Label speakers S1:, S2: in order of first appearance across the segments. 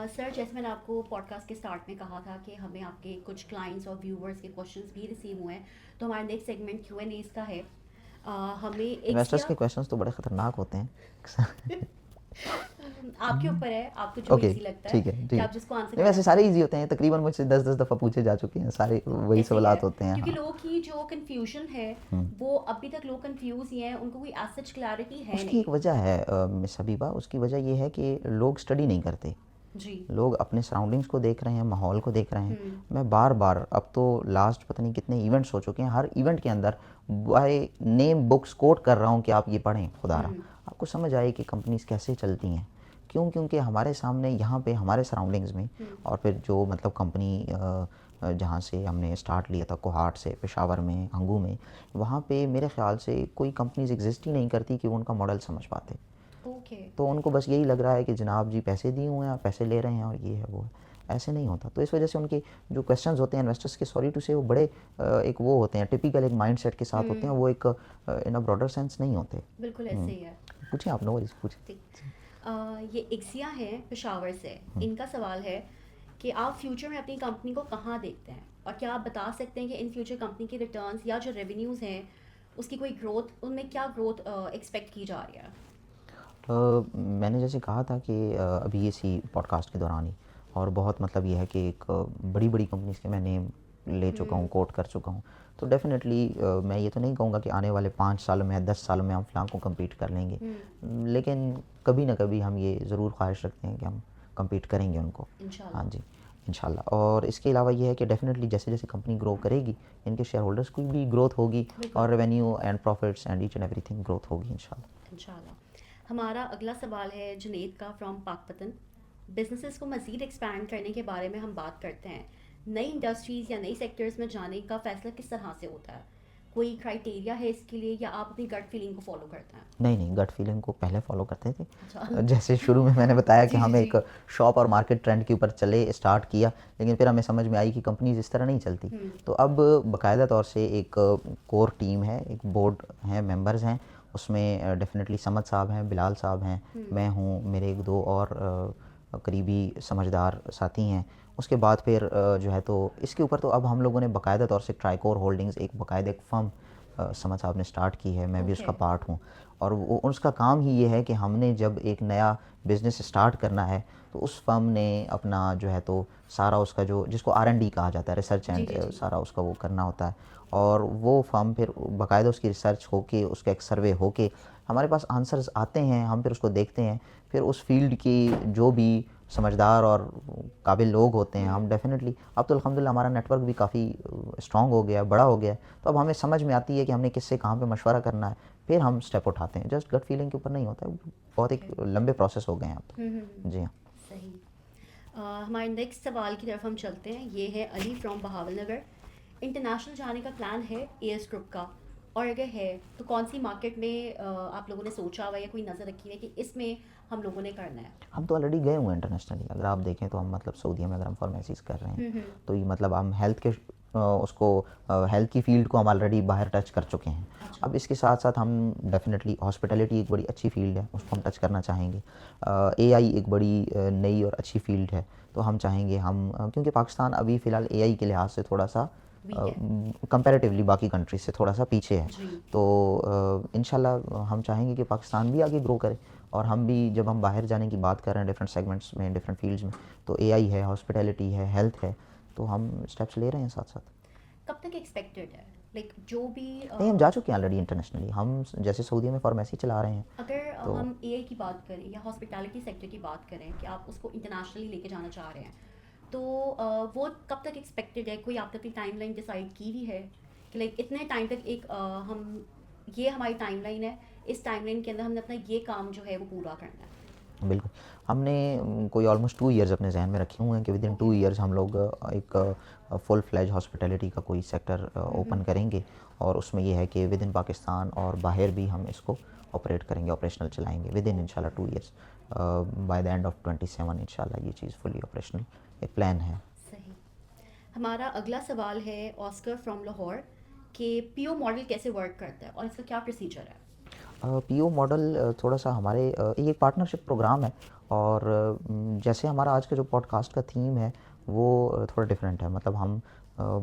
S1: Sir, जैसे मैंने आपको पॉडकास्ट के स्टार्ट में कहा था कि हमें आपके कुछ क्लाइंट्स और व्यूवर्स के क्वेश्चंस भी रिसीव हुए हैं, तो हमारा next segment Q and A का है। हमें
S2: इन्वेस्टर्स
S1: एक्सिया
S2: के क्वेश्चंस तो बड़े खतरनाक होते हैं।
S1: आपके ऊपर है, आपको जो
S2: ओके,
S1: इजी लगता है
S2: ठीक है,
S1: कि
S2: ठीक है।
S1: आप जिसको आंसर
S2: नहीं,
S1: करना
S2: वैसे सारे
S1: चाहें।
S2: इजी होते हैं, तकरीबन मुझसे 10-10 दफ़ा पूछे जा चुके हैं, सारे वही
S1: ऐसे ही है,
S2: सवालात होते हैं।
S1: क्योंकि
S2: हाँ।
S1: लोगों की जो कन्फ्यूजन है वो अभी तक लोग कंफ्यूज ही हैं, उनको कोई एज सच क्लैरिटी है
S2: उसकी
S1: नहीं।
S2: एक वजह है मिस हबीबा, उसकी वजह ये है कि लोग स्टडी नहीं करते।
S1: जी।
S2: लोग अपने सराउंडिंग्स को देख रहे हैं, माहौल को देख रहे हैं।
S1: हम्म।
S2: मैं बार बार, अब तो लास्ट पता नहीं कितने इवेंट्स हो चुके हैं, हर इवेंट के अंदर बाय नेम बुक्स कोट कर रहा हूँ कि आप ये पढ़ें, खुदारा आपको समझ आए कि कंपनीज कैसे चलती हैं। क्यों? क्योंकि हमारे सामने यहाँ पे हमारे सराउंडिंग्स में, और फिर जो मतलब कंपनी जहाँ से हमने स्टार्ट लिया था कोहाट से, पेशावर में, हंगू में, वहाँ पे मेरे ख्याल से कोई कंपनीज एग्जिस्ट ही नहीं करती कि वो उनका मॉडल समझ पाते।
S1: ओके।
S2: तो उनको बस यही लग रहा है कि जनाब जी पैसे दिए हुए हैं, आप पैसे ले रहे हैं और ये है वो है। ऐसे नहीं होता। तो इस वजह से उनके जो क्वेश्चंस होते हैं इन्वेस्टर्स के, सॉरी टू से, वो बड़े एक वो होते हैं, टिपिकल एक माइंडसेट के साथ होते हैं, वो एक इन अ ब्रॉडर सेंस नहीं होते।
S1: बिल्कुल ऐसे ही है।
S2: पूछें आप, नो वरीज, पूछें।
S1: ठीक। ये इक्सिया हैं पेशावर से, इनका सवाल है कि आप फ्यूचर में अपनी कंपनी को कहाँ देखते हैं, और क्या आप बता सकते हैं कि इन फ्यूचर कंपनी के रिटर्न्स या जो रेवेन्यूज़ हैं उसकी कोई ग्रोथ, उनमें क्या ग्रोथ एक्सपेक्ट की जा रही है?
S2: मैंने जैसे कहा था कि अभी इसी पॉडकास्ट के दौरान ही, और बहुत मतलब ये है कि एक बड़ी बड़ी कंपनीज के मैं नेम ले चुका हूँ, कोट कर चुका हूँ। तो डेफिनेटली मैं ये तो नहीं कहूँगा कि आने वाले 5 साल में या 10 साल में हम फ़लाँ को कम्पीट कर लेंगे, लेकिन कभी ना कभी हम ये ज़रूर ख्वाहिश रखते हैं कि हम कम्पीट करेंगे उनको। हाँ
S1: इंशाल्लाह।
S2: जी, इंशाल्लाह। और इसके अलावा ये है कि डेफिनेटली जैसे जैसे कंपनी ग्रो करेगी, इनके शेयर होल्डर्स की भी ग्रोथ होगी,
S1: बिल्कुल।
S2: और revenue and profits and each and everything growth होगी इंशाल्लाह।
S1: इंशाल्लाह। हमारा अगला सवाल है जुनेद का फ्रॉम पाकपतन। बिजनेसेस को मज़ीद एक्सपैंड करने के बारे में हम बात करते हैं, नई इंडस्ट्रीज़ या नई सेक्टर्स में जाने का फ़ैसला किस तरह से होता है? कोई क्राइटेरिया है इसके लिए या आप अपनी गट फीलिंग को फॉलो करते हैं?
S2: नहीं नहीं, गट फीलिंग को पहले फॉलो करते थे।
S1: अच्छा।
S2: जैसे शुरू में मैंने बताया कि
S1: जी जी
S2: हम
S1: जी।
S2: एक शॉप और मार्केट ट्रेंड के ऊपर चले, स्टार्ट किया, लेकिन फिर हमें समझ में आई कि कंपनीज इस तरह नहीं चलती। तो अब बाकायदा तौर से एक कोर टीम है, एक बोर्ड है, मेंबर्स हैं, उसमें डेफिनेटली समद साहब हैं, बिलाल साहब हैं, मैं हूँ, मेरे एक दो और करीबी समझदार साथी हैं। उसके बाद फिर जो है तो इसके ऊपर तो अब हम लोगों ने बाकायदा तौर से ट्राइकोर होल्डिंग्स, एक बाकायदा एक फर्म समद साहब ने स्टार्ट की है, मैं भी उसका
S1: ओके।
S2: पार्ट हूँ। और वो उसका काम ही ये है कि हमने जब एक नया बिज़नेस स्टार्ट करना है, तो उस फर्म ने अपना जो है तो सारा उसका जो, जिसको R&D कहा जाता है, रिसर्च
S1: जी
S2: एंड
S1: जी जी।
S2: सारा उसका वो करना होता है। और वो फर्म फिर बाकायदा उसकी रिसर्च होके, उसका एक सर्वे होके हमारे पास आंसर्स आते हैं, हम फिर उसको देखते हैं। फिर उस फील्ड की जो भी समझदार और काबिल लोग होते हैं, हम डेफिनेटली, अब तो अल्हम्दुलिल्लाह हमारा नेटवर्क भी काफ़ी स्ट्रॉन्ग हो गया, बड़ा हो गया है, तो अब हमें समझ में आती है कि हमने किससे कहाँ पे मशवरा करना है, फिर हम स्टेप उठाते हैं। जस्ट गट फीलिंग के ऊपर नहीं होता है, बहुत एक
S1: ओके।
S2: लंबे प्रोसेस हो गए हैं अब तो। जी हाँ।
S1: सही। हमारे नेक्स्ट सवाल की तरफ हम चलते हैं। ये है Ali from Bahawal Nagar. International जाने का प्लान है एएस ग्रुप का, और अगर है तो कौन सी मार्केट में आप लोगों ने सोचा हुआ है या कोई नज़र रखी है कि इसमें हम लोगों ने करना है?
S2: हम तो ऑलरेडी गए हुए हैं इंटरनेशनली, अगर आप देखें तो हम मतलब सऊदीया में अगर हम फार्मेसीज़ कर रहे हैं, तो ये मतलब हम हेल्थ के उसको हेल्थ की फील्ड को हम ऑलरेडी बाहर टच कर चुके हैं।
S1: अच्छा।
S2: अब इसके साथ साथ हम डेफिनेटली हॉस्पिटैलिटी एक बड़ी अच्छी फील्ड है, उसको हम टच करना चाहेंगे। एआई एक बड़ी नई और अच्छी फील्ड है, तो हम चाहेंगे हम क्योंकि पाकिस्तान अभी फ़िलहाल एआई के लिहाज से थोड़ा सा
S1: वीक है।
S2: कंपैरेटिवली बाकी कंट्रीज से थोड़ा सा पीछे है।
S1: जी।
S2: तो इंशाल्लाह हम चाहेंगे कि पाकिस्तान भी आगे ग्रो करे, और हम भी जब हम बाहर जाने की बात कर रहे हैं डिफरेंट सेगमेंट्स में, डिफरेंट फील्ड्स में, तो एआई है, हॉस्पिटैलिटी है, हेल्थ है, तो हम स्टेप्स ले रहे हैं साथ साथ।
S1: कब तक एक्सपेक्टेड है, लाइक जो भी
S2: नहीं, हम जा चुके हैं ऑलरेडी इंटरनेशनली, हम जैसे सऊदीया में फार्मेसी चला रहे हैं।
S1: अगर
S2: तो
S1: हम एआई की बात करें या हॉस्पिटैलिटी सेक्टर की बात करें कि आप उसको इंटरनेशनली लेके जाना चाह रहे हैं, तो वो कब तक एक्सपेक्टेड है? कोई आपने अपनी टाइमलाइन डिसाइड की हुई है कि लाइक इतने टाइम तक एक हम, ये हमारी टाइमलाइन है, इस टाइमलाइन के अंदर हमने अपना ये काम जो है वो पूरा करना है?
S2: बिल्कुल। हमने कोई ऑलमोस्ट 2 इयर्स अपने ज़हन में रखे हुए हैं कि विदिन 2 इयर्स हम लोग एक फुल फ्लेज हॉस्पिटैलिटी का कोई सेक्टर ओपन करेंगे, और उसमें ये है कि विदिन पाकिस्तान और बाहर भी हम इसको ऑपरेट करेंगे, ऑपरेशनल चलाएँगे विदिन इंशाल्लाह 2 years. By the end of 27 इंशाल्लाह ये चीज़ फुली ऑपरेशनल एक प्लान है।
S1: सही। हमारा अगला सवाल है ऑस्कर फ्रॉम लाहौर कि पीओ मॉडल कैसे वर्क करता है और इसका क्या प्रोसीजर है?
S2: पीओ मॉडल थोड़ा सा हमारे ये एक पार्टनरशिप प्रोग्राम है, और जैसे हमारा आज का जो पॉडकास्ट का थीम है वो थोड़ा डिफरेंट है। मतलब हम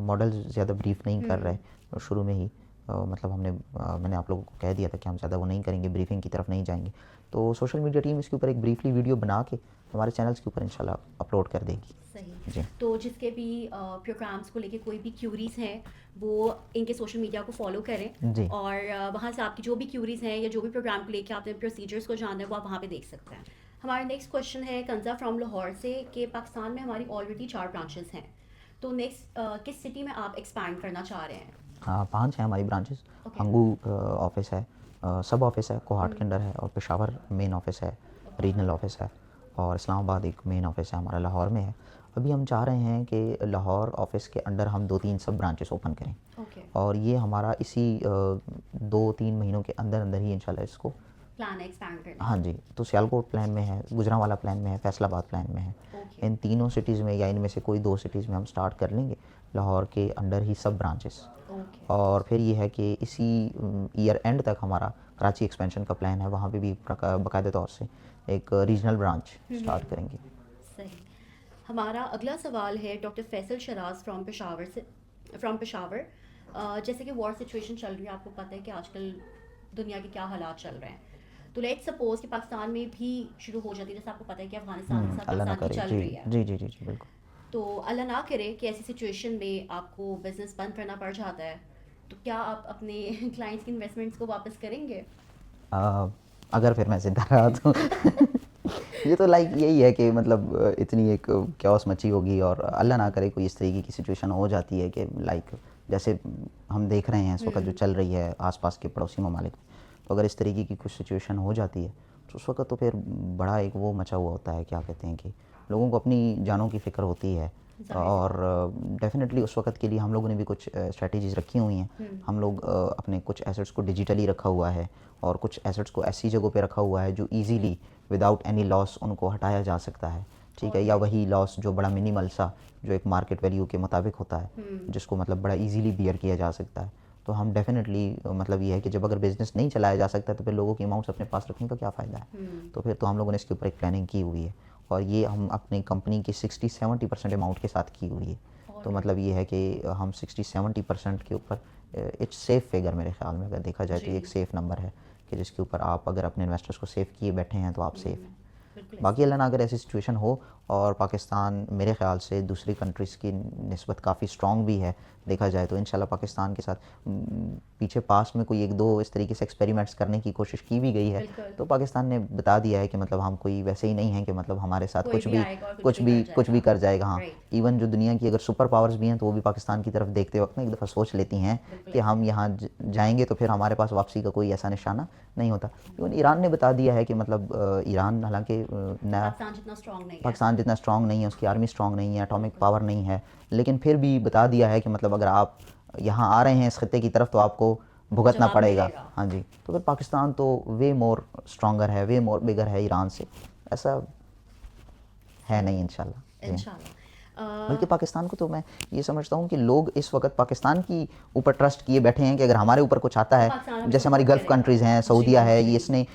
S2: मॉडल ज़्यादा ब्रीफ नहीं कर रहे शुरू में ही। मतलब मैंने आप लोगों को कह दिया था कि हम ज़्यादा वो नहीं करेंगे, ब्रीफिंग की तरफ नहीं जाएंगे। तो सोशल मीडिया टीम इसके ऊपर एक ब्रीफली वीडियो बना के हमारे चैनल्स के ऊपर इंशाल्लाह अपलोड कर देगी।
S1: सही।
S2: जी
S1: तो जिसके भी प्रोग्राम्स को लेके कोई भी क्यूरीज हैं वो इनके सोशल मीडिया को फॉलो करें,
S2: जी
S1: और वहाँ से आपकी जो भी क्यूरीज हैं या जो भी प्रोग्राम को लेके आपने प्रोसीजर्स को जानना है वो आप वहाँ पे देख सकते हैं। हमारा नेक्स्ट क्वेश्चन है कंजा फ्रॉम लाहौर से कि पाकिस्तान में हमारी ऑलरेडी 4 ब्रांचेस हैं, तो नेक्स्ट किस सिटी में आप एक्सपैंड करना चाह रहे हैं?
S2: हाँ, 5 हैं हमारी ब्रांचेस।
S1: ओके।
S2: हंगू ऑफिस है, सब ऑफिस है, कोहाट के अंदर है, और पेशावर मेन ऑफिस है, रीजनल ऑफिस है, और इस्लामाबाद एक मेन ऑफिस है हमारा लाहौर में है। अभी हम चाह रहे हैं कि लाहौर ऑफिस के अंडर हम 2-3 सब ब्रांचेस ओपन करें,
S1: ओके।
S2: और ये हमारा इसी 2-3 महीनों के अंदर अंदर ही इंशाल्लाह इसको।
S1: प्लान है एक्सपैंड करने
S2: हाँ जी, तो सियालकोट प्लान में है, गुजरांवाला प्लान में है, फैसलाबाद प्लान में है।
S1: का? ओके।
S2: इन तीनों सिटीज़ में या इनमें से कोई 2 सिटीज़ में हम स्टार्ट कर लेंगे, लाहौर के अंडर ही सब ब्रांचेस।
S1: ओके।
S2: और फिर ये है कि इसी ईयर एंड तक हमारा कराची एक्सपेंशन का प्लान है, वहाँ पे भी बाकायदा तौर से एक रीजनल ब्रांच स्टार्ट करेंगे।
S1: सही। हमारा अगला सवाल है डॉक्टर फैसल शराज फ्रॉम पेशावर। जैसे कि वॉर सिचुएशन चल रही है, आपको पता है कि आजकल दुनिया के क्या हालात चल रहे हैं, तो लेट्स सपोज कि पाकिस्तान में भी शुरू हो जाती है, जैसे आपको पता है कि अफगानिस्तान के साथ
S2: अल्लाह ना
S1: पाकिस्तान की
S2: करे।
S1: चल
S2: जी
S1: रही है।
S2: जी जी जी जी बिल्कुल।
S1: तो अल्लाह ना करे कि ऐसी सिचुएशन में आपको बिजनेस बंद करना पड़ जाता है, तो क्या आप अपने क्लाइंट्स की इन्वेस्टमेंट्स को वापस करेंगे?
S2: आ, अगर फिर मैं जिंदा रहा तो ये तो लाइक यही है कि मतलब इतनी एक क्यास मची होगी, और अल्लाह ना करे कोई इस तरीके की सिचुएशन हो जाती है कि लाइक जैसे हम देख रहे हैं इस वक्त जो चल रही है आसपास के पड़ोसी ममालिक में। तो अगर इस तरीके की कुछ सिचुएशन हो जाती है तो उस वक्त तो फिर बड़ा एक वो मचा हुआ होता है, क्या कहते हैं कि लोगों को अपनी जानों की फ़िक्र होती है। और डेफिनेटली उस वक्त के लिए हम लोगों ने भी कुछ स्ट्रेटजीज रखी हुई हैं। हम लोग अपने कुछ एसेट्स को डिजिटली रखा हुआ है, और कुछ एसेट्स को ऐसी जगहों पे रखा हुआ है जो इजीली विदाउट एनी लॉस उनको हटाया जा सकता है, ठीक है, या वही लॉस जो बड़ा मिनिमल सा जो एक मार्केट वैल्यू के मुताबिक होता है, जिसको मतलब बड़ा इजीली बियर किया जा सकता है। तो हम डेफिनेटली मतलब ये है कि जब अगर बिज़नेस नहीं चलाया जा सकता तो फिर लोगों की अमाउंट्स अपने पास रखने का क्या फ़ायदा है। तो फिर तो हम लोगों ने इसके ऊपर एक प्लानिंग की हुई है, और ये हम अपनी कंपनी की 60-70% अमाउंट के साथ की हुई है। तो मतलब ये है कि हम 60-70% के ऊपर इट्स सेफ़ फिगर मेरे ख्याल में अगर देखा जाए तो ये एक सेफ़ नंबर है कि जिसके ऊपर आप अगर अपने इन्वेस्टर्स को सेव किए बैठे हैं तो आप सेफ़ हैं।
S1: बिल्कुल।
S2: बाकी अल्लाह ना अगर ऐसी सिचुएशन हो, और पाकिस्तान मेरे ख़्याल से दूसरी कंट्रीज़ की निस्बत काफ़ी स्ट्रॉन्ग भी है देखा जाए तो, इंशाल्लाह पाकिस्तान के साथ पीछे पास में कोई 1-2 इस तरीके से एक्सपेरिमेंट्स करने की कोशिश की भी गई है।
S1: बिल्कुल।
S2: तो पाकिस्तान ने बता दिया है कि मतलब हम कोई वैसे ही नहीं हैं कि मतलब हमारे साथ
S1: कोई
S2: कुछ
S1: भी
S2: भी
S1: आएगा और
S2: कुछ भी कर जाएगा। हाँ,
S1: राइट।
S2: इवन जो दुनिया की अगर सुपर पावर्स भी हैं तो वो भी पाकिस्तान की तरफ देखते वक्त ना एक दफ़ा सोच लेती हैं
S1: बिल्कुल
S2: कि हम यहाँ जाएंगे तो फिर हमारे पास वापसी का कोई ऐसा निशाना नहीं होता। इवन ईरान ने बता दिया है कि मतलब ईरान हालांकि
S1: पाकिस्तान जितना स्ट्रांग नहीं है।
S2: पाकिस्तान जितना स्ट्रांग नहीं है, उसकी आर्मी स्ट्रांग नहीं है, एटॉमिक पावर नहीं है, लेकिन फिर भी बता दिया है कि मतलब अगर आप यहाँ आ रहे हैं इस खत्ते की तरफ तो आपको भुगतना
S1: जवाब
S2: पड़ेगा।
S1: मिलेगा।
S2: हाँ जी, तो फिर पाकिस्तान तो वे मोर स्ट्रॉन्गर है, वे मोर बिगर है ईरान से, ऐसा है नहीं इंशाल्लाह। जी,
S1: इंशाल्लाह।
S2: बल्कि पाकिस्तान को तो मैं ये समझता हूँ कि लोग इस वक्त पाकिस्तान की ऊपर ट्रस्ट किए बैठे हैं कि अगर हमारे ऊपर कुछ आता है,
S1: पाकिस्तान हमें
S2: जैसे हमारी
S1: support
S2: गल्फ़
S1: करेगा।
S2: कंट्रीज़ हैं,
S1: जी,
S2: सऊदीया है,
S1: जी।
S2: ये इसने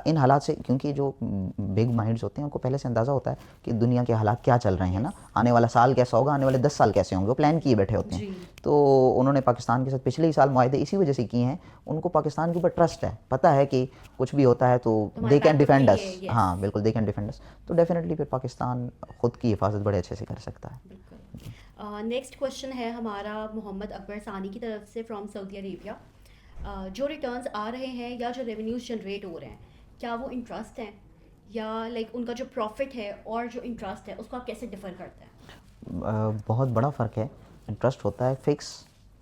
S2: इन हालात से, क्योंकि जो बिग माइंड्स होते हैं उनको पहले से अंदाज़ा होता है कि दुनिया के हालात क्या चल रहे हैं ना, आने वाला साल कैसा होगा, आने वाले 10 साल कैसे होंगे, वो प्लान किए बैठे होते हैं।
S1: जी।
S2: तो उन्होंने पाकिस्तान के साथ पिछले ही साल मुआहदे इसी वजह से किए हैं, उनको पाकिस्तान के ऊपर ट्रस्ट है, पता है कि कुछ भी होता है तो
S1: तुम्हारे
S2: दे कैन
S1: back
S2: डिफेंड
S1: में
S2: अस।
S1: ये, yes।
S2: हाँ बिल्कुल, दे कैन डिफेंड अस। तो डेफिनेटली फिर पाकिस्तान खुद की हिफाजत बड़े अच्छे से कर सकता है।
S1: बिल्कुल। नेक्स्ट क्वेश्चन है हमारा मोहम्मद अकबर सानी की तरफ से फ्रॉम सऊदी अरेबिया। जो रिटर्न्स आ रहे हैं या जो रेवेन्यूज जनरेट हो रहे हैं, क्या वो इंटरेस्ट हैं, या लाइक उनका जो प्रॉफिट है और जो इंटरेस्ट है उसको आप कैसे डिफर करते हैं?
S2: बहुत बड़ा फ़र्क है। इंटरेस्ट होता है फिक्स,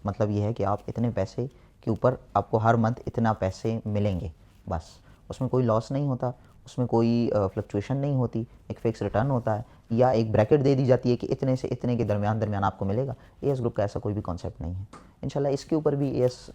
S2: मतलब ये है कि आप इतने पैसे के ऊपर आपको हर मंथ इतना पैसे मिलेंगे, बस। उसमें कोई लॉस नहीं होता, उसमें कोई फ्लक्चुएशन नहीं होती, एक फ़िक्स रिटर्न होता है या एक ब्रैकेट दे दी जाती है कि इतने से इतने के दरमियान आपको मिलेगा। एएस ग्रुप का ऐसा कोई भी कॉन्सेप्ट नहीं है। इंशाल्लाह इसके ऊपर भी एएस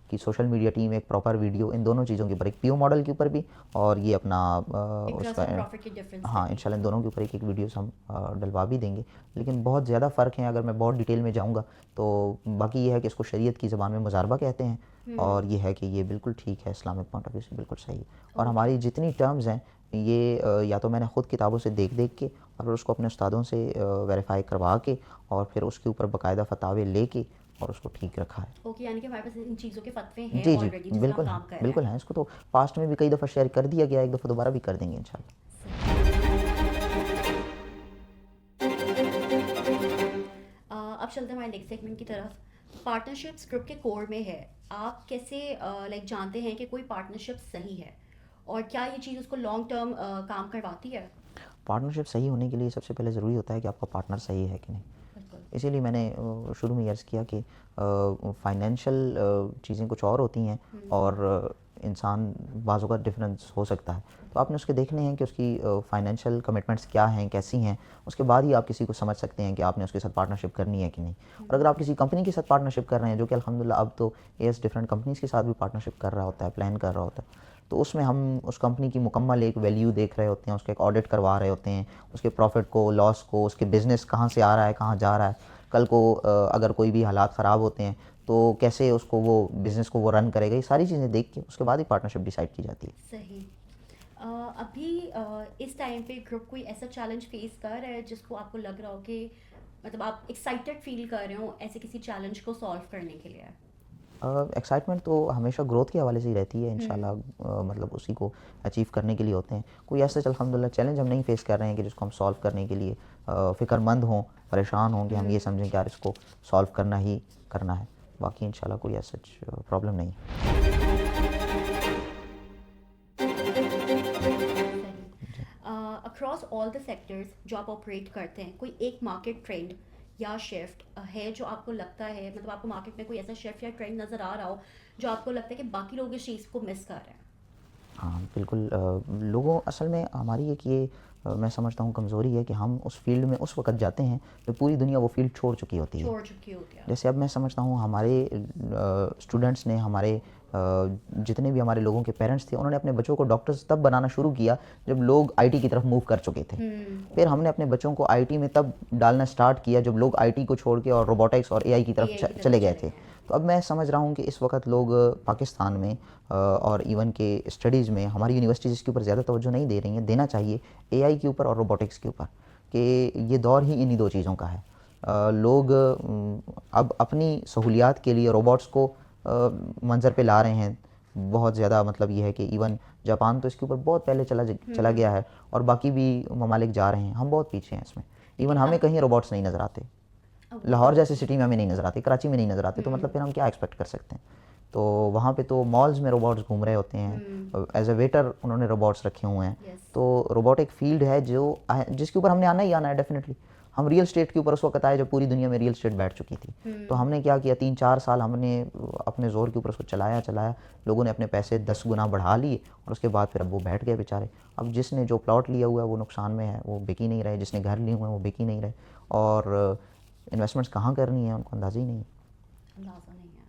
S2: की सोशल मीडिया टीम एक प्रॉपर वीडियो इन दोनों चीज़ों के ऊपर, एक पीओ मॉडल के ऊपर भी और ये अपना
S1: एक ग्रॉस
S2: उसका
S1: और प्रॉफिट की डिफरेंस
S2: हाँ,
S1: भी।
S2: इंशाल्लाह इन दोनों के ऊपर एक वीडियोस हम डलवा भी देंगे। लेकिन बहुत ज़्यादा फ़र्क है, अगर मैं बहुत डिटेल में जाऊँगा तो बाकी ये है कि इसको शरीयत की ज़बान में मुज़ारबा कहते हैं और ये है कि ये बिल्कुल ठीक है, इस्लामिक पॉइंट ऑफ व्यू से बिल्कुल सही है। और
S1: ओके।
S2: हमारी जितनी टर्म्स हैं ये या तो मैंने ख़ुद किताबों से देख के और फिर उसको अपने उस्तादों से वेरीफ़ाई करवा के और फिर उसके ऊपर बाकायदा फ़तावे लेके और उसको ठीक रखा है।
S1: ओके, यानी कि हमारे पास इन चीज़ों के फतवे हैं
S2: जी, जी,
S1: ऑलरेडी जिस पर हम
S2: बिल्कुल
S1: काम
S2: है,
S1: कर रहे
S2: बिल्कुल
S1: हैं।
S2: है। इसको तो पास्ट में भी कई दफ़ा शेयर कर दिया गया है, एक दफ़ा दोबारा भी कर देंगे इंशाल्लाह।
S1: सही। अब चलते हैं हमारे नेक्स्ट सेगमेंट की तरफ। पार्टनरशिप्स ग्रुप के कोर में है। आप कैसे लाइक जानते हैं कि कोई पार्टनरशिप सही है और क्या ये चीज़ उसको लॉन्ग टर्म काम करवाती है?
S2: पार्टनरशिप सही होने के लिए सबसे पहले ज़रूरी होता है कि आपका पार्टनर सही है कि नहीं।
S1: बिल्कुल।
S2: इसीलिए मैंने शुरू में अर्ज़ किया कि फाइनेंशियल चीज़ें कुछ और होती हैं और इंसान बाज़ों का डिफरेंस हो सकता है। तो आपने उसके देखने हैं कि उसकी फाइनेंशियल कमिटमेंट्स क्या हैं, कैसी हैं, उसके बाद ही आप किसी को समझ सकते हैं कि आपने उसके साथ पार्टनरशिप करनी है कि नहीं। और अगर आप किसी कंपनी के साथ पार्टनरशिप कर रहे हैं, जो कि अल्हम्दुलिल्लाह अब तो एएस डिफरेंट कंपनीज़ के साथ भी पार्टनरशिप कर रहा होता है, प्लान कर रहा होता है, तो उसमें हम उस कंपनी की मुकम्मल एक वैल्यू देख रहे होते हैं, उसका एक ऑडिट करवा रहे होते हैं, उसके प्रॉफिट को, लॉस को, उसके बिज़नेस कहाँ से आ रहा है, कहाँ जा रहा है, कल को अगर कोई भी हालात ख़राब होते हैं तो कैसे उसको वो बिज़नेस को वो रन करेगा, ये सारी चीज़ें देख के उसके बाद ही पार्टनरशिप डिसाइड की जाती है।
S1: सही। अभी इस टाइम पे ग्रुप कोई ऐसा चैलेंज फेस कर रहा है जिसको आपको लग रहा हो कि मतलब आप एक्साइटेड फील कर रहे हो ऐसे किसी चैलेंज को सॉल्व करने के लिए?
S2: एक्साइटमेंट तो हमेशा ग्रोथ के हवाले से ही रहती है
S1: हम्म।
S2: इंशाल्लाह, मतलब उसी को अचीव करने के लिए होते हैं। कोई ऐसा अल्हम्दुलिल्लाह चैलेंज हम नहीं फेस कर रहे हैं कि जिसको हम सॉल्व करने के लिए फ़िक्रमंद हों, परेशान हों कि हम ये समझें कि यार इसको सॉल्व करना ही करना है। बाकी इंशाल्लाह कोई ऐसा प्रॉब्लम नहीं है।
S1: सही। अक्रॉस ऑल द सेक्टर्स जो आप ऑपरेट करते हैं, कोई एक मार्केट ट्रेंड या शिफ्ट है जो आपको लगता है, मतलब आपको मार्केट में कोई ऐसा शिफ्ट या ट्रेंड नज़र आ रहा हो जो आपको लगता है कि बाकी लोग इस चीज़ को मिस कर रहे हैं?
S2: हाँ, बिल्कुल लोगों असल में हमारी एक ये मैं समझता हूँ कमज़ोरी है कि हम उस फ़ील्ड में उस वक़्त जाते हैं जब पूरी दुनिया वो फ़ील्ड छोड़ चुकी होती है।
S1: छोड़ चुकी होती है।
S2: जैसे अब मैं समझता हूँ हमारे स्टूडेंट्स ने हमारे जितने भी हमारे लोगों के पेरेंट्स थे उन्होंने अपने बच्चों को डॉक्टर्स तब बनाना शुरू किया जब लोग आईटी की तरफ मूव कर चुके थे। फिर हमने अपने बच्चों को आईटी में तब डालना स्टार्ट किया जब लोग आईटी को छोड़ के और रोबोटिक्स और एआई की तरफ
S1: एआई की
S2: चले
S1: तरफ
S2: गए
S1: चले
S2: थे।
S1: गए हैं।
S2: तो अब मैं समझ रहा हूँ कि इस वक्त लोग पाकिस्तान में और इवन के स्टडीज़ में हमारी यूनिवर्सिटीज़ इसके ऊपर ज़्यादा तवज्जो नहीं दे रही हैं, देना चाहिए एआई के ऊपर और रोबोटिक्स के ऊपर, कि ये दौर ही इन्हीं दो चीज़ों का है। लोग अब अपनी सहूलियात के लिए रोबोट्स को मंज़र पे ला रहे हैं बहुत ज़्यादा। मतलब ये है कि इवन जापान तो इसके ऊपर बहुत पहले चला गया है और बाकी भी ममालिक जा रहे हैं, हम बहुत पीछे हैं इसमें। इवन
S1: लेकिन
S2: हमें
S1: अब
S2: कहीं रोबोट्स नहीं नज़र आते,
S1: वो
S2: लाहौर
S1: बात
S2: जैसी
S1: भी
S2: सिटी
S1: है।
S2: में हमें नहीं नज़र आते, कराची में नहीं नज़र आते, तो मतलब फिर हम क्या एक्सपेक्ट कर सकते हैं। तो वहाँ पे तो मॉल्स में रोबोट्स घूम रहे होते हैं, एज अ वेटर उन्होंने रोबोट्स रखे हुए हैं।
S1: यस।
S2: तो रोबोटिक फील्ड है जो जिसके ऊपर हमने आना ही आना है डेफिनेटली। हम रियल स्टेट के ऊपर उस वक्त आए जब पूरी दुनिया में रियल स्टेट बैठ चुकी थी। तो हमने क्या किया, 3-4 साल हमने अपने ज़ोर के ऊपर उसको चलाया, लोगों ने अपने पैसे 10 गुना बढ़ा लिए और उसके बाद फिर अब वो बैठ गए बेचारे। अब जिसने जो प्लॉट लिया हुआ है वो नुकसान में है, वो बिक ही नहीं रहे, जिसने घर लिए हुए हैं वो बिक ही नहीं रहे और इन्वेस्टमेंट्स कहाँ करनी है उनको अंदाज़ा ही नहीं है।
S1: अंदाज़ा नहीं है।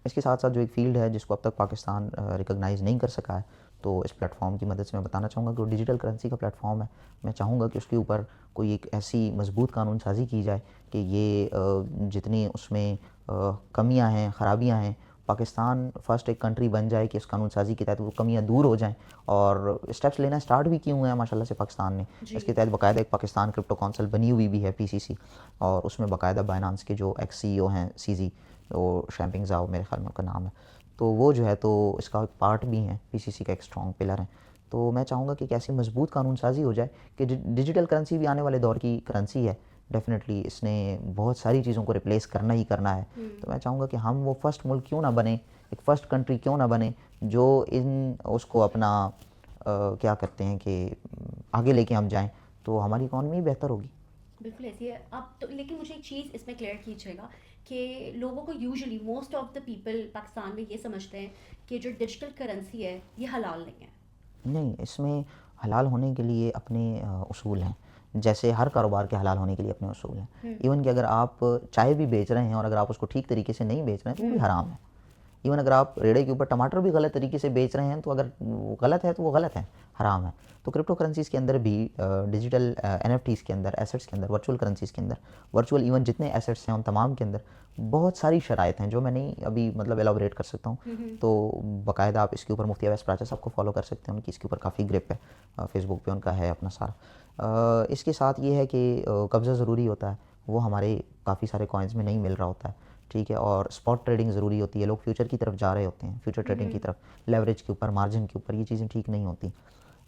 S2: इसके साथ साथ जो एक फ़ील्ड है जिसको अब तक पाकिस्तान रिकॉग्नाइज़ नहीं कर सका है, तो इस प्लेटफॉर्म की मदद से मैं बताना चाहूँगा कि वो डिजिटल करेंसी का प्लेटफॉर्म है। मैं चाहूँगा कि उसके ऊपर कोई एक ऐसी मजबूत कानून साज़ी की जाए कि ये जितनी उसमें कमियाँ हैं, ख़राबियाँ हैं, पाकिस्तान फर्स्ट एक कंट्री बन जाए कि इस कानून साज़ी के तहत वो कमियाँ दूर हो जाएँ। और स्टेप्स लेना स्टार्ट भी किए हुए हैं माशाल्लाह से पाकिस्तान ने।
S1: जी।
S2: इसके तहत बाकायदा एक पाकिस्तान क्रिप्टो काउंसिल बनी हुई भी है, पीसीसी, और उसमें बाकायदा बाइनेंस के जो एक्स सीईओ हैं, सीजी, वो शैम्पिंग ज़ाओ मेरे ख्याल में उनका नाम है, तो वो जो है तो इसका एक पार्ट भी हैं, पीसीसी का एक स्ट्रॉन्ग पिलर है। तो मैं चाहूँगा कि एक ऐसी मजबूत कानून साज़ी हो जाए कि डिजिटल करेंसी भी आने वाले दौर की करेंसी है, डेफिनेटली इसने बहुत सारी चीज़ों को रिप्लेस करना ही करना है। तो मैं चाहूँगा कि हम वो फर्स्ट मुल्क क्यों ना बने, एक फ़र्स्ट कंट्री क्यों ना बने जो इन उसको अपना क्या करते हैं कि आगे लेके हम जाएँ, तो हमारी इकॉनमी बेहतर होगी।
S1: बिल्कुल ऐसी है। अब तो लेकिन मुझे एक चीज़ इसमें क्लियर कीजिएगा कि लोगों को usually most of the people Pakistan में ये समझते हैं कि जो डिजिटल करेंसी है ये हलाल नहीं है।
S2: नहीं, इसमें हलाल होने के लिए अपने उसूल हैं। जैसे हर कारोबार के हलाल होने के लिए अपने उसूल हैं। इवन कि अगर आप चाय भी बेच रहे हैं और अगर आप उसको ठीक तरीके से नहीं बेच रहे हैं तो वो भी हराम है। इवन अगर आप रेड़े के ऊपर टमाटर भी गलत तरीके से बेच रहे हैं तो अगर वो गलत है तो वो गलत है, हराम है। तो क्रिप्टो करेंसीज़ के अंदर भी डिजिटल एनएफटीज़ के अंदर, एसेट्स के अंदर, वर्चुअल करेंसीज़ के अंदर, वर्चुअल इवन जितने एसेट्स हैं उन तमाम के अंदर बहुत सारी शराइत हैं जो मैं नहीं अभी मतलब एलाबोरेट कर सकता हूँ। तो बाकायदा आप इसके ऊपर मुफ्ती अवैस प्राचा साहब को फॉलो कर सकते हैं, उनकी इसके ऊपर काफ़ी ग्रिप है, फेसबुक पे उनका है अपना सारा। इसके साथ ये है कि कब्ज़ा ज़रूरी होता है, वो हमारे काफ़ी सारे कॉइन्स में नहीं मिल रहा होता है, ठीक है। और स्पॉट ट्रेडिंग ज़रूरी होती है, लोग फ्यूचर की तरफ जा रहे होते हैं, फ्यूचर ट्रेडिंग की तरफ, लेवरेज के ऊपर, मार्जिन के ऊपर, ये चीज़ें ठीक नहीं होती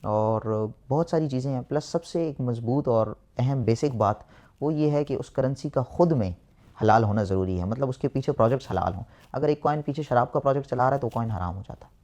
S2: और बहुत सारी चीज़ें हैं। प्लस सबसे एक मज़बूत और अहम बेसिक बात वो ये है कि उस करेंसी का ख़ुद में हलाल होना ज़रूरी है, मतलब उसके पीछे प्रोजेक्ट्स हलाल हों। अगर एक कॉइन पीछे शराब का प्रोजेक्ट चला रहा है तो कॉइन हराम हो जाता है।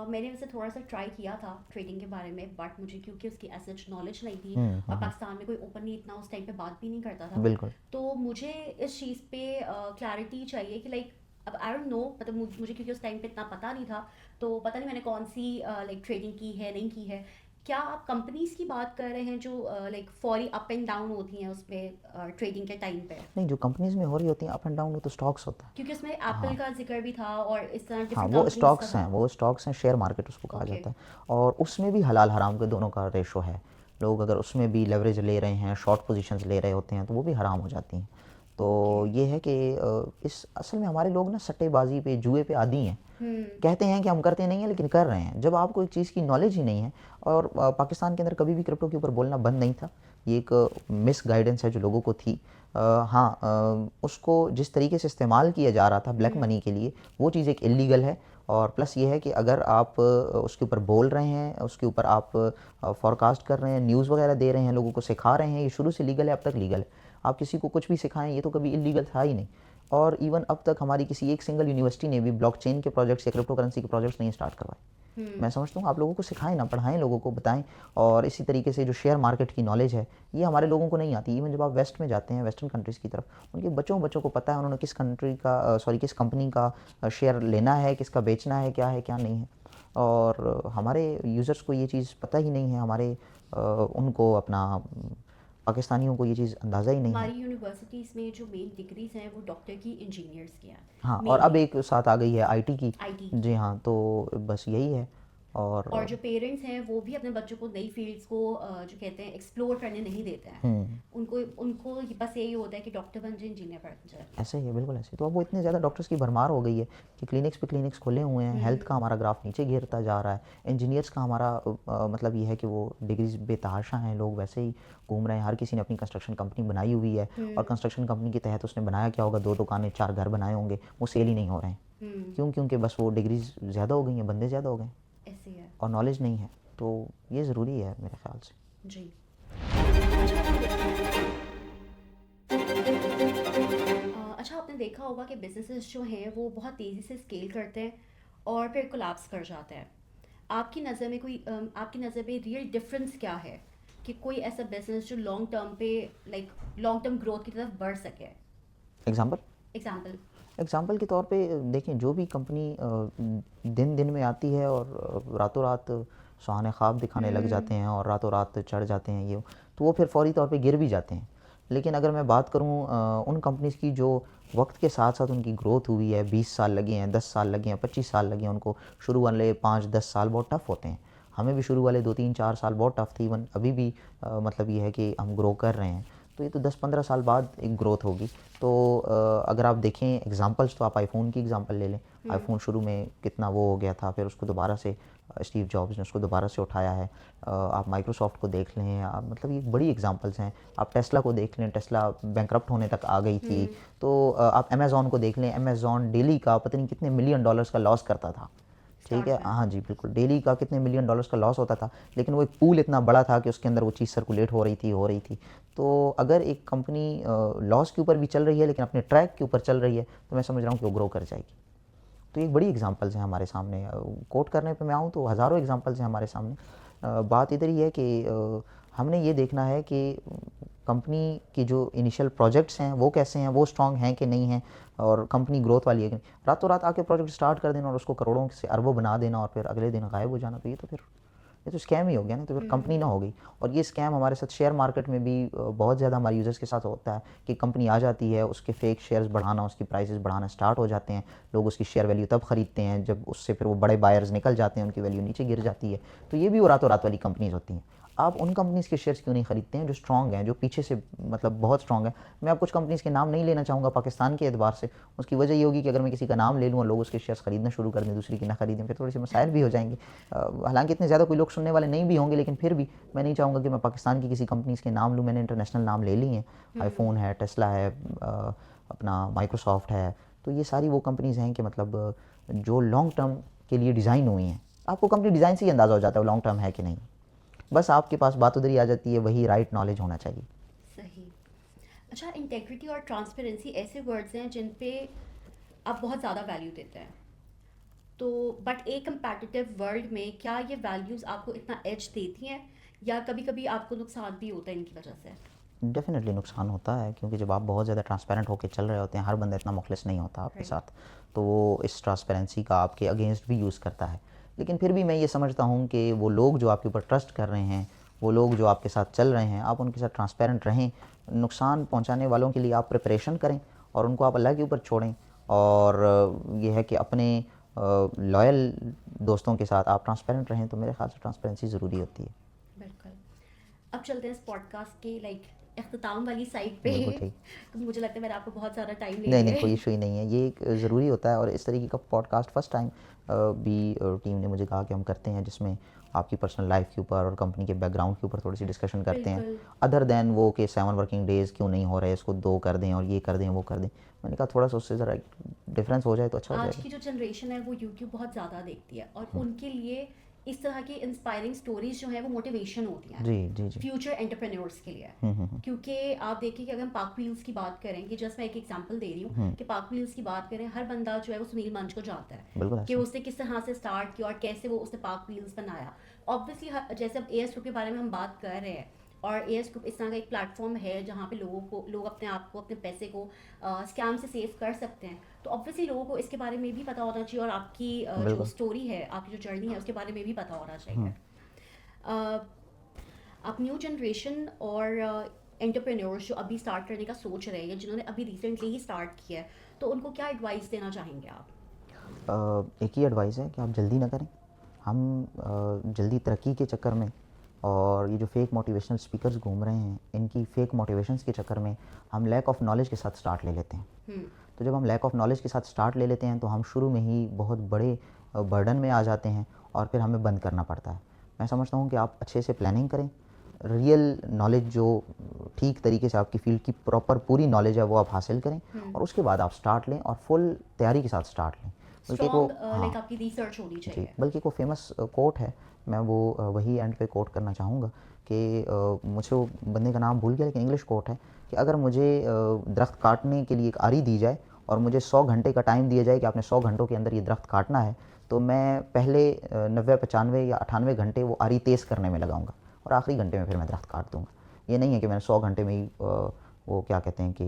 S1: मैंने वैसे थोड़ा सा ट्राई किया था ट्रेडिंग के बारे में, बट मुझे क्योंकि उसकी एज नॉलेज नहीं थी और पाकिस्तान में कोई ओपनली इतना उस टाइम पे बात भी नहीं करता था,
S2: बिल्कुल।
S1: तो मुझे इस चीज़ पे क्लैरिटी चाहिए कि लाइक अब आई डोंट नो, मतलब मुझे क्योंकि उस टाइम पे इतना पता नहीं था, तो पता नहीं मैंने कौन सी लाइक ट्रेडिंग की है नहीं की है। क्या आप कंपनीज की बात कर रहे हैं जो लाइक फौरी अप एंड डाउन होती हैं उसमें ट्रेडिंग के टाइम पे?
S2: नहीं, जो कंपनीज़ में हो रही होती हैं अप एंड डाउन वो तो स्टॉक्स होता है।
S1: क्योंकि उसमें एप्पल का जिक्र भी था और इस तरह
S2: हाँ,
S1: डिफरेंट
S2: वो
S1: कंपनीज का
S2: स्टॉक्स हैं,
S1: था।
S2: वो स्टॉक्स हैं, शेयर मार्केट उसको कहा
S1: ओके।
S2: जाता है और उसमें भी हलाल हराम के दोनों का रेशो है। लोग अगर उसमें भी लेवरेज ले रहे हैं, शॉर्ट पोजीशंस ले रहे होते हैं तो वो भी हराम हो जाती हैं। तो ये है कि इस असल में हमारे लोग ना सट्टेबाजी पे, जुए पे आदी हैं। कहते हैं कि हम करते नहीं हैं लेकिन कर रहे हैं। जब आपको एक चीज़ की नॉलेज ही नहीं है और पाकिस्तान के अंदर कभी भी क्रिप्टो के ऊपर बोलना बंद नहीं था, ये एक मिस गाइडेंस है जो लोगों को थी। हाँ, उसको जिस तरीके से इस्तेमाल किया जा रहा था ब्लैक मनी के लिए, वो चीज़ एक इलीगल है। और प्लस ये है कि अगर आप उसके ऊपर बोल रहे हैं, उसके ऊपर आप फॉरकास्ट कर रहे हैं, न्यूज़ वगैरह दे रहे हैं, लोगों को सिखा रहे हैं, ये शुरू से लीगल है, अब तक लीगल है। आप किसी को कुछ भी सिखाएं, ये तो कभी इलीगल था ही नहीं। और इवन अब तक हमारी किसी एक सिंगल यूनिवर्सिटी ने भी ब्लॉकचेन के प्रोजेक्ट्स या क्रिप्टो करेंसी के प्रोजेक्ट्स नहीं स्टार्ट करवाए। मैं समझता हूँ आप लोगों को सिखाएं ना, पढ़ाएं, लोगों को बताएं। और इसी तरीके से जो शेयर मार्केट की नॉलेज है ये हमारे लोगों को नहीं आती। इवन जब आप वेस्ट में जाते हैं, वेस्टर्न कंट्रीज़ की तरफ, उनके बच्चों को पता है उन्होंने किस कंट्री का किस कंपनी का शेयर लेना है, किसका बेचना है, क्या नहीं है। और हमारे यूज़र्स को ये चीज़ पता ही नहीं है, हमारे उनको अपना पाकिस्तानियों को ये चीज़ अंदाज़ा ही नहीं है।
S1: हमारी यूनिवर्सिटीज़ में जो मेन डिग्रीज हैं वो डॉक्टर की, इंजीनियर्स की हैं
S2: हाँ, और अब
S1: मेनली,
S2: एक साथ आ गई है आईटी की।
S1: आईटी की।
S2: जी हाँ, तो बस यही है। और
S1: और जो पेरेंट्स हैं वो भी अपने बच्चों को नई फील्ड्स को जो कहते हैं एक्सप्लोर करने नहीं देते हैं। उनको उनको बस यही होता है कि डॉक्टर बन जाए, इंजीनियर बन जाए।
S2: ऐसे ही है, बिल्कुल ऐसे। तो अब वो इतने ज़्यादा डॉक्टर्स की भरमार हो गई है कि क्लिनिक्स पे क्लिनिक्स खोले हुए हैं, हेल्थ का हमारा ग्राफ नीचे गिरता जा रहा है। इंजीनियर्स का हमारा मतलब ये है कि वो डिग्रीज बेतहाशा हैं, लोग वैसे ही घूम रहे हैं। हर किसी ने अपनी कंस्ट्रक्शन कंपनी बनाई हुई है और कंस्ट्रक्शन कंपनी के तहत उसने बनाया क्या होगा, 2 दुकानें, 4 घर बनाए होंगे, वो सेल ही नहीं हो रहे हैं। क्यों? क्योंकि बस वो डिग्रीज ज़्यादा हो गई हैं, बंदे ज़्यादा हो गए
S1: ऐसे है
S2: और नॉलेज नहीं है। तो ये ज़रूरी है मेरे ख्याल से।
S1: जी। अच्छा, आपने देखा होगा कि बिजनेसेस जो हैं वो बहुत तेज़ी से स्केल करते हैं और फिर कोलैप्स कर जाते हैं। आपकी नज़र में आपकी नज़र में रियल डिफरेंस क्या है कि कोई ऐसा बिजनेस जो लॉन्ग टर्म पे लाइक लॉन्ग टर्म ग्रोथ की तरफ बढ़ सके?
S2: Example
S1: example.
S2: एग्जाम्पल के तौर पे देखें, जो भी कंपनी दिन दिन में आती है और रातों रात सुहाने ख्वाब दिखाने लग जाते हैं और रातों रात चढ़ जाते हैं, ये तो वो फिर फौरी तौर पे गिर भी जाते हैं। लेकिन अगर मैं बात करूं उन कंपनीज़ की जो वक्त के साथ साथ उनकी ग्रोथ हुई है, 20 साल लगे हैं, 10 साल लगे हैं, 25 साल लगे हैं उनको, शुरू वाले 5-10 साल बहुत टफ़ होते हैं। हमें भी शुरू वाले 2-3-4 साल बहुत टफ़ थी। इवन अभी भी मतलब ये है कि हम ग्रो कर रहे हैं, तो ये तो 10-15 साल बाद एक ग्रोथ होगी। तो अगर आप देखें एग्जांपल्स, तो आप आईफोन की एग्जांपल ले लें। आईफोन शुरू में कितना वो हो गया था, फिर उसको दोबारा से स्टीव जॉब्स ने उसको दोबारा से उठाया है। आप माइक्रोसॉफ्ट को देख लें, आप मतलब ये बड़ी एग्जांपल्स हैं। आप टेस्ला को देख लें, टेस्ला बैंकरप्ट होने तक आ गई थी। तो आप अमेज़ॉन को देख लें, अमेज़ॉन डेली का पता नहीं कितने मिलियन डॉलर्स का लॉस करता था, ठीक है। हाँ जी, बिल्कुल, डेली का कितने मिलियन डॉलर्स का लॉस होता था, लेकिन वो एक पूल इतना बड़ा था कि उसके अंदर वो चीज़ सर्कुलेट हो रही थी। तो अगर एक कंपनी लॉस के ऊपर भी चल रही है लेकिन अपने ट्रैक के ऊपर चल रही है, तो मैं समझ रहा हूँ कि वो ग्रो कर जाएगी। तो ये बड़ी एग्जांपल्स हैं हमारे सामने। कोट करने पे मैं आऊँ तो हज़ारों एग्जांपल्स हैं हमारे सामने। बात इधर ही है कि हमने ये देखना है कि कंपनी की जो इनिशियल प्रोजेक्ट्स हैं वो कैसे हैं, वो स्ट्रांग हैं कि नहीं हैं, और कंपनी ग्रोथ वाली है कि नहीं। रातों रात आके प्रोजेक्ट स्टार्ट कर देना और उसको करोड़ों से अरबों बना देना और फिर अगले दिन गायब हो जाना, तो ये तो फिर ये तो स्कैम ही हो गया ना, तो फिर कंपनी ना हो गई। और ये स्कैम हमारे साथ शेयर मार्केट में भी बहुत ज़्यादा हमारे यूज़र्स के साथ होता है कि कंपनी आ जाती है, उसके फेक शेयर्स बढ़ाना, उसकी प्राइसेस बढ़ाना स्टार्ट हो जाते हैं, लोग उसकी शेयर वैल्यू तब खरीदते हैं जब उससे फिर वो बड़े बायर्स निकल जाते हैं, उनकी वैल्यू नीचे गिर जाती है। तो ये भी वो रातों रात वाली कंपनीज होती हैं। आप उन कंपनीज़ के शेयर्स क्यों नहीं खरीदते हैं जो स्ट्रॉन्ग हैं, जो पीछे से मतलब बहुत स्ट्रॉन्ग है। मैं अब कुछ कंपनीज़ के नाम नहीं लेना चाहूँगा पाकिस्तान के एतबार से, उसकी वजह ये होगी कि अगर मैं किसी का नाम ले लूँ और लोग उसके शेयर्स खरीदना शुरू कर दें, दूसरी की ना खरीदें, फिर थोड़े से मसाइल भी हो जाएंगे। हालांकि इतने ज़्यादा कोई लोग सुनने वाले नहीं भी होंगे, लेकिन फिर भी मैं नहीं चाहूँगा कि मैं पाकिस्तान की किसी कंपनीज़ के नाम लूँ। मैंने इंटरनेशनल नाम ले लिए हैं, आईफोन है, टेस्ला है, अपना माइक्रोसॉफ्ट है। तो ये सारी वो कंपनीज़ हैं कि मतलब जो लॉन्ग टर्म के लिए डिज़ाइन हुई हैं। आपको कंपनी डिज़ाइन से ही अंदाज़ा हो जाता है वो लॉन्ग टर्म है कि नहीं। बस आपके पास बात उधर ही आ जाती है, वही राइट नॉलेज होना चाहिए।
S1: सही। अच्छा, इंटेग्रिटी और ट्रांसपेरेंसी ऐसे वर्ड्स हैं जिन पे आप बहुत ज़्यादा वैल्यू देते हैं, तो बट एक कंपैटिटिव वर्ल्ड में क्या ये वैल्यूज़ आपको इतना एज देती हैं, या कभी कभी आपको नुकसान भी होता है इनकी वजह से?
S2: डेफिनेटली नुकसान होता है, क्योंकि जब आप बहुत ज़्यादा ट्रांसपेरेंट होकर चल रहे होते हैं, हर बंदा इतना मुखलिस नहीं होता आपके साथ, तो वो इस ट्रांसपेरेंसी का आपके अगेंस्ट भी यूज़ करता है। लेकिन फिर भी मैं ये समझता हूँ कि वो लोग जो आपके ऊपर ट्रस्ट कर रहे हैं, वो लोग जो आपके साथ चल रहे हैं, आप उनके साथ ट्रांसपेरेंट रहें। नुकसान पहुँचाने वालों के लिए आप प्रिपरेशन करें और उनको आप अल्लाह के ऊपर छोड़ें। और ये है कि अपने लॉयल दोस्तों के साथ आप ट्रांसपेरेंट रहें, तो मेरे ख्याल से ट्रांसपेरेंसी ज़रूरी होती है।
S1: बिल्कुल। अब चलते हैं इस पॉडकास्ट के इख्तिताम वाली साइड पे।
S2: बिल्कुल ठीक।
S1: तो मुझे लगता है मैंने आपको बहुत सारा टाइम ले
S2: नहीं
S1: लिया
S2: नहीं, कोई
S1: है।
S2: इशू ही नहीं है, ये एक ज़रूरी होता है। और इस तरीके का पॉडकास्ट फर्स्ट टाइम भी टीम ने मुझे कहा कि हम करते हैं, जिसमें आपकी पर्सनल लाइफ के ऊपर और कंपनी के बैकग्राउंड के ऊपर थोड़ी सी डिस्कशन करते हैं,
S1: बिल्कुल।
S2: अदर देन वो कि 7 वर्किंग डेज़ क्यों नहीं हो रहे, इसको 2 कर दें और ये कर दें वो कर दें। मैंने कहा थोड़ा सा उससे ज़रा डिफरेंस हो जाए तो अच्छा हो
S1: आज
S2: जाएगा।
S1: की जो जनरेशन है वो यूट्यूब बहुत ज़्यादा देखती है, और उनके लिए इस तरह की इंस्पायरिंग स्टोरीज जो है वो मोटिवेशन होती हैं
S2: जी जी जी।
S1: फ्यूचर एंटरप्रेन्योर्स के लिए। क्योंकि आप देखिए कि अगर हम पाक व्हील्स की बात करें, कि जस्ट मैं एक एग्जांपल दे रही हूँ कि पाक व्हील्स की बात करें, हर बंदा जो है वो सुनील मंच को जानता
S2: बिल्कुल
S1: है कि
S2: ऐसा।
S1: उसने किस तरह से स्टार्ट किया और कैसे वो उसने पाक व्हील्स बनाया। ऑब्वियसली जैसे अब एएस ग्रुप के बारे में हम बात कर रहे हैं, और एएस ग्रुप इस तरह का एक प्लेटफॉर्म है जहाँ पे लोग अपने आप को, अपने पैसे को स्कैम से सेव कर सकते हैं। तो ऑब्वियसली लोगों को इसके बारे में भी पता होना चाहिए, और आपकी जो
S2: बिल्कुल।
S1: स्टोरी है, आपकी जो जर्नी है, उसके बारे में भी पता होना चाहिए। अ, आप न्यू जनरेशन और एंटरप्रेन्योर्स जो अभी स्टार्ट करने का सोच रहे हैं, या जिन्होंने अभी रिसेंटली ही स्टार्ट किया है, तो उनको क्या एडवाइस देना चाहेंगे आप?
S2: एक ही एडवाइस है कि आप जल्दी ना करें। हम जल्दी तरक्की के चक्कर में और ये जो फेक मोटिवेशनल स्पीकर्स घूम रहे हैं, इनकी फेक मोटिवेशंस के चक्कर में हम लैक ऑफ नॉलेज के साथ स्टार्ट ले लेते हैं। तो जब हम लैक ऑफ नॉलेज के साथ स्टार्ट ले लेते हैं तो हम शुरू में ही बहुत बड़े बर्डन में आ जाते हैं और फिर हमें बंद करना पड़ता है। मैं समझता हूँ कि आप अच्छे से प्लानिंग करें, रियल नॉलेज जो ठीक तरीके से आपकी फील्ड की प्रॉपर पूरी नॉलेज है वो आप हासिल करें, और उसके बाद आप स्टार्ट लें और फुल तैयारी के साथ स्टार्ट लें। बल्कि वो
S1: स्ट्रॉन्ग लाइक आपकी रिसर्च होनी
S2: जी,
S1: चाहिए।
S2: बल्कि एक वो फेमस कोट है, मैं वो वही एंड पे कोट करना चाहूँगा कि मुझे वो बंदे का नाम भूल गया, लेकिन इंग्लिश कोट है कि अगर मुझे दरख्त काटने के लिए एक आरी दी जाए और मुझे 100 घंटे का टाइम दिया जाए कि आपने 100 घंटों के अंदर ये दरख्त काटना है, तो मैं पहले 90, 95 या 98 घंटे वो आरी तेज़ करने में लगाऊंगा और आखिरी घंटे में फिर मैं दरख्त काट दूंगा। ये नहीं है कि मैंने 100 घंटे में ही वो क्या कहते हैं कि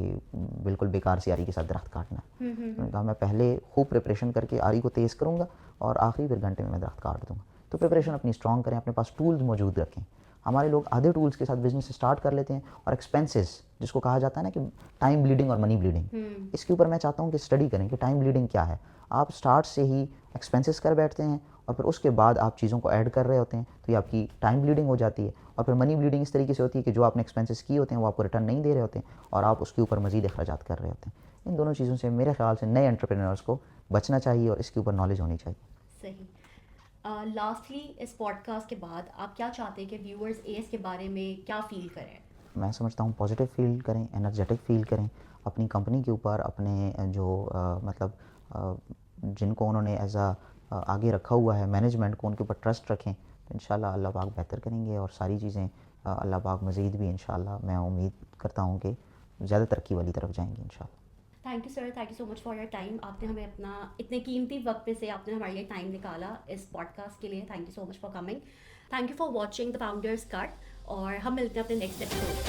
S2: बिल्कुल बेकार सी आरी के साथ दरख्त काटना है। मैंने कहा मैं पहले खूब प्रिपरेशन करके आरी को तेज़ करूँगा और आखिरी फिर घंटे में मैं दरख्त काट दूँगा। तो प्रिपरेशन अपनी स्ट्रॉन्ग करें, अपने पास टूल्स मौजूद रखें। हमारे लोग आधे टूल्स के साथ बिजनेस स्टार्ट कर लेते हैं और एक्सपेंसेस, जिसको कहा जाता है ना कि टाइम ब्लीडिंग और मनी ब्लीडिंग, इसके ऊपर मैं चाहता हूँ कि स्टडी करें कि टाइम ब्लीडिंग क्या है। आप स्टार्ट से ही एक्सपेंसेस कर बैठते हैं और फिर उसके बाद आप चीज़ों को ऐड कर रहे होते हैं, तो ये आपकी टाइम ब्लीडिंग हो जाती है। और फिर मनी ब्लीडिंग इस तरीके से होती है कि जो आपने एक्सपेंसेस किए होते हैं वो आपको रिटर्न नहीं दे रहे होते हैं और आप उसके ऊपर मज़ीद अखराजात कर रहे होते हैं। इन दोनों चीज़ों से मेरे ख्याल से नए एंटरप्रेन्योर्स को बचना चाहिए और इसके ऊपर नॉलेज होनी चाहिए।
S1: सही। लास्टली इस पॉडकास्ट के बाद आप क्या चाहते हैं कि व्यूअर्स एएस के बारे में क्या फील करें?
S2: मैं समझता हूँ पॉजिटिव फील करें, एनर्जेटिक फील करें अपनी कंपनी के ऊपर, अपने जो मतलब जिनको उन्होंने एज आगे रखा हुआ है मैनेजमेंट को, उनके ऊपर ट्रस्ट रखें। तो इंशाल्लाह अल्लाह पाक बेहतर करेंगे और सारी चीज़ें अल्लाह पाक मज़ीद भी इंशाल्लाह, मैं उम्मीद करता हूँ कि ज़्यादा तरक्की वाली तरफ जाएंगे इंशाल्लाह।
S1: Thank you sir, thank you so much for your time. आपने हमें अपना इतने कीमती वक्त में से आपने हमारे लिए टाइम निकाला इस पॉडकास्ट के लिए। Thank you so much for coming. Thank you for watching the founders cut, और हम मिलते हैं अपने नेक्स्ट एपिसोड।